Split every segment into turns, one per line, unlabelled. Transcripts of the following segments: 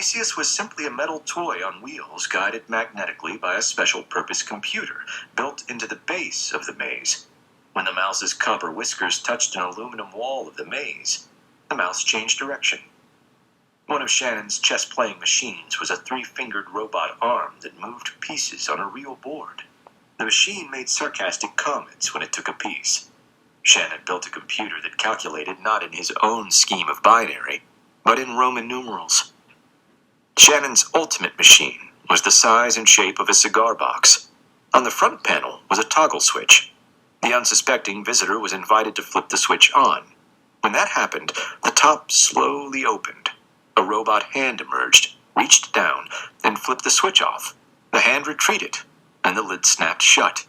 Theseus was simply a metal toy on wheels guided magnetically by a special-purpose computer built into the base of the maze. When the mouse's cub or whiskers touched an aluminum wall of the maze, the mouse changed direction. One of Shannon's chess-playing machines was a 3-fingered robot arm that moved pieces on a real board. The machine made sarcastic comments when it took a piece. Shannon built a computer that calculated not in his own scheme of binary, but in Roman numerals. Shannon's ultimate machine was the size and shape of a cigar box. On the front panel was a toggle switch. The unsuspecting visitor was invited to flip the switch on. When that happened, the top slowly opened. A robot hand emerged, reached down, and flipped the switch off. The hand retreated, and the lid snapped shut.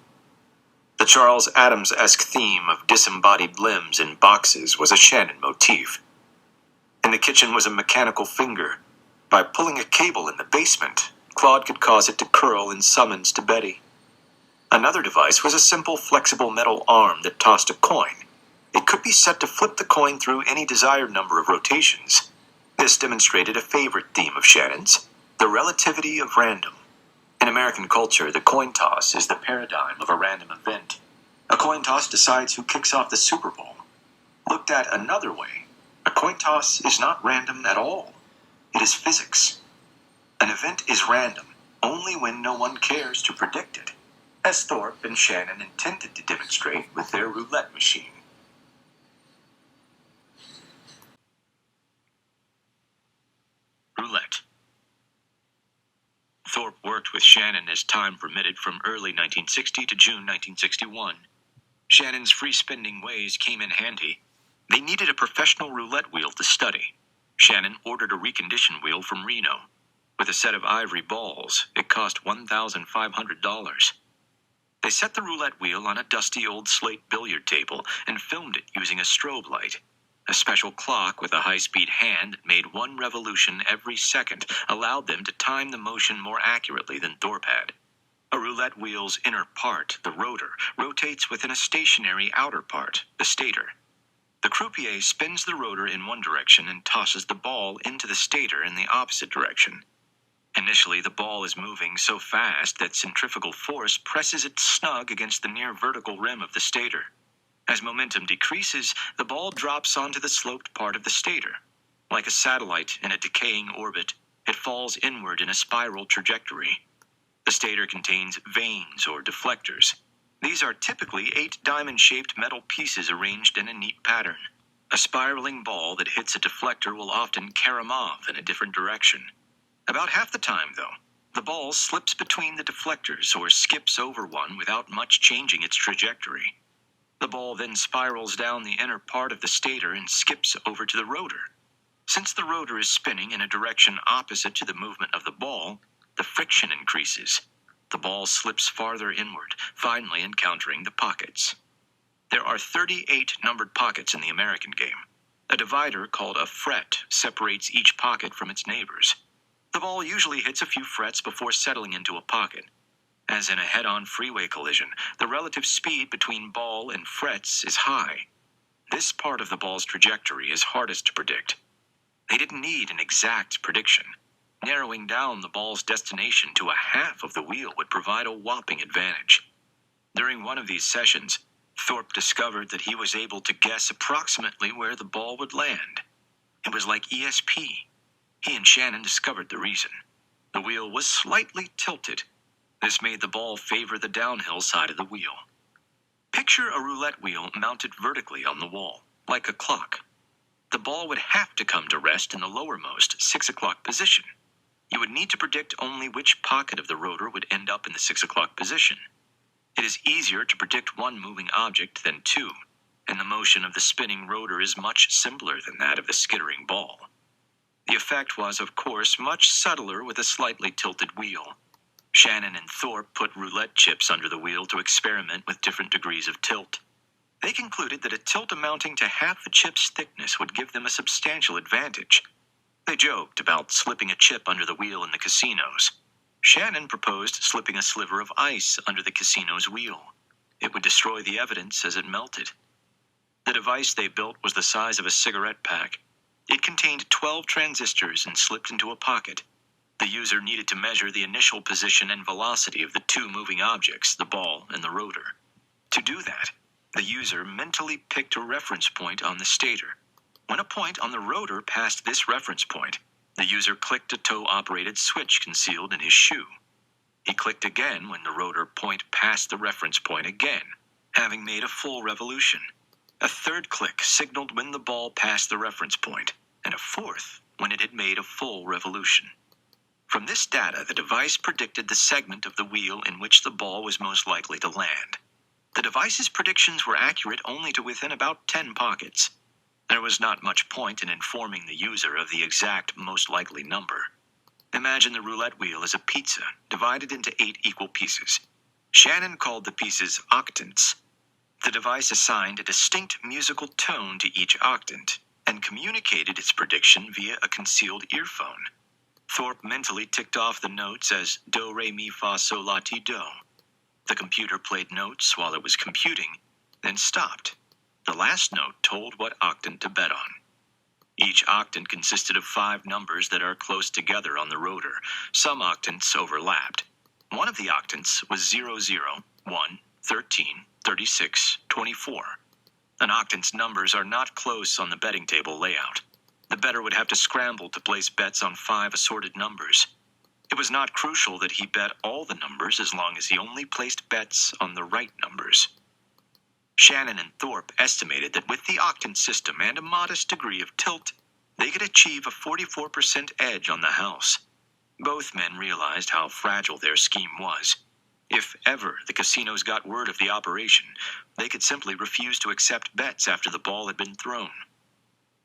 The Charles Addams-esque theme of disembodied limbs in boxes was a Shannon motif. In the kitchen was a mechanical finger. By pulling a cable in the basement, Claude could cause it to curl in summons to Betty. Another device was a simple, flexible metal arm that tossed a coin. It could be set to flip the coin through any desired number of rotations. This demonstrated a favorite theme of Shannon's, the relativity of random. In American culture, the coin toss is the paradigm of a random event. A coin toss decides who kicks off the Super Bowl. Looked at another way, a coin toss is not random at all. It is physics. An event is random only when no one cares to predict it, as Thorpe and Shannon intended to demonstrate with their roulette machine. Roulette. Thorpe worked with Shannon as time permitted from early 1960 to June 1961. Shannon's free-spending ways came in handy. They needed a professional roulette wheel to study. Shannon ordered a reconditioned wheel from Reno. With a set of ivory balls, it cost $1,500. They set the roulette wheel on a dusty old slate billiard table and filmed it using a strobe light. A special clock with a high-speed hand that made 1 revolution every second allowed them to time the motion more accurately than Thorpe had. A roulette wheel's inner part, the rotor, rotates within a stationary outer part, the stator. The croupier spins the rotor in one direction and tosses the ball into the stator in the opposite direction. Initially, the ball is moving so fast that centrifugal force presses it snug against the near vertical rim of the stator. As momentum decreases, the ball drops onto the sloped part of the stator. Like a satellite in a decaying orbit, it falls inward in a spiral trajectory. The stator contains vanes or deflectors. These are typically 8 diamond-shaped metal pieces arranged in a neat pattern. A spiraling ball that hits a deflector will often carom off in a different direction. About half the time, though, the ball slips between the deflectors or skips over one without much changing its trajectory. The ball then spirals down the inner part of the stator and skips over to the rotor. Since the rotor is spinning in a direction opposite to the movement of the ball, the friction increases. The ball slips farther inward, finally encountering the pockets. There are 38 numbered pockets in the American game. A divider called a fret separates each pocket from its neighbors. The ball usually hits a few frets before settling into a pocket. As in a head-on freeway collision, the relative speed between ball and frets is high. This part of the ball's trajectory is hardest to predict. They didn't need an exact prediction. Narrowing down the ball's destination to a half of the wheel would provide a whopping advantage. During one of these sessions, Thorpe discovered that he was able to guess approximately where the ball would land. It was like ESP. He and Shannon discovered the reason. The wheel was slightly tilted. This made the ball favor the downhill side of the wheel. Picture a roulette wheel mounted vertically on the wall, like a clock. The ball would have to come to rest in the lowermost 6 o'clock position. You would need to predict only which pocket of the rotor would end up in the 6 o'clock position. It is easier to predict one moving object than 2, and the motion of the spinning rotor is much simpler than that of the skittering ball. The effect was, of course, much subtler with a slightly tilted wheel. Shannon and Thorpe put roulette chips under the wheel to experiment with different degrees of tilt. They concluded that a tilt amounting to half the chip's thickness would give them a substantial advantage. They joked about slipping a chip under the wheel in the casinos. Shannon proposed slipping a sliver of ice under the casino's wheel. It would destroy the evidence as it melted. The device they built was the size of a cigarette pack. It contained 12 transistors and slipped into a pocket. The user needed to measure the initial position and velocity of the two moving objects, the ball and the rotor. To do that, the user mentally picked a reference point on the stator. When a point on the rotor passed this reference point, the user clicked a toe-operated switch concealed in his shoe. He clicked again when the rotor point passed the reference point again, having made a full revolution. A third click signaled when the ball passed the reference point, and a fourth when it had made a full revolution. From this data, the device predicted the segment of the wheel in which the ball was most likely to land. The device's predictions were accurate only to within about 10 pockets. There was not much point in informing the user of the exact most likely number. Imagine the roulette wheel as a pizza divided into 8 equal pieces. Shannon called the pieces octants. The device assigned a distinct musical tone to each octant and communicated its prediction via a concealed earphone. Thorpe mentally ticked off the notes as do, re, mi, fa, sol, la, ti, do. The computer played notes while it was computing, then stopped. The last note told what octant to bet on. Each octant consisted of 5 numbers that are close together on the rotor. Some octants overlapped. One of the octants was 00, 1, 13, 36, 24. An octant's numbers are not close on the betting table layout. The bettor would have to scramble to place bets on 5 assorted numbers. It was not crucial that he bet all the numbers as long as he only placed bets on the right numbers. Shannon and Thorpe estimated that with the octant system and a modest degree of tilt, they could achieve a 44% edge on the house. Both men realized how fragile their scheme was. If ever the casinos got word of the operation, they could simply refuse to accept bets after the ball had been thrown.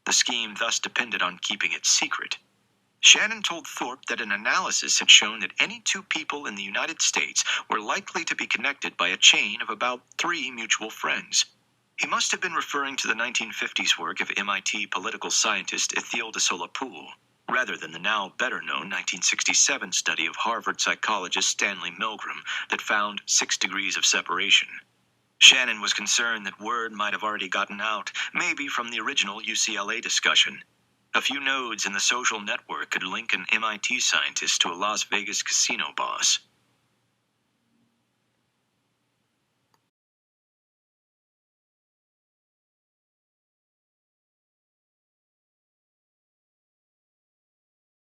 The scheme thus depended on keeping it secret. Shannon told Thorpe that an analysis had shown that any 2 people in the United States were likely to be connected by a chain of about 3 mutual friends. He must have been referring to the 1950s work of MIT political scientist Étienne de Solapoule, rather than the now better-known 1967 study of Harvard psychologist Stanley Milgram that found 6 degrees of separation. Shannon was concerned that word might have already gotten out, maybe from the original UCLA discussion. A few nodes in the social network could link an MIT scientist to a Las Vegas casino boss.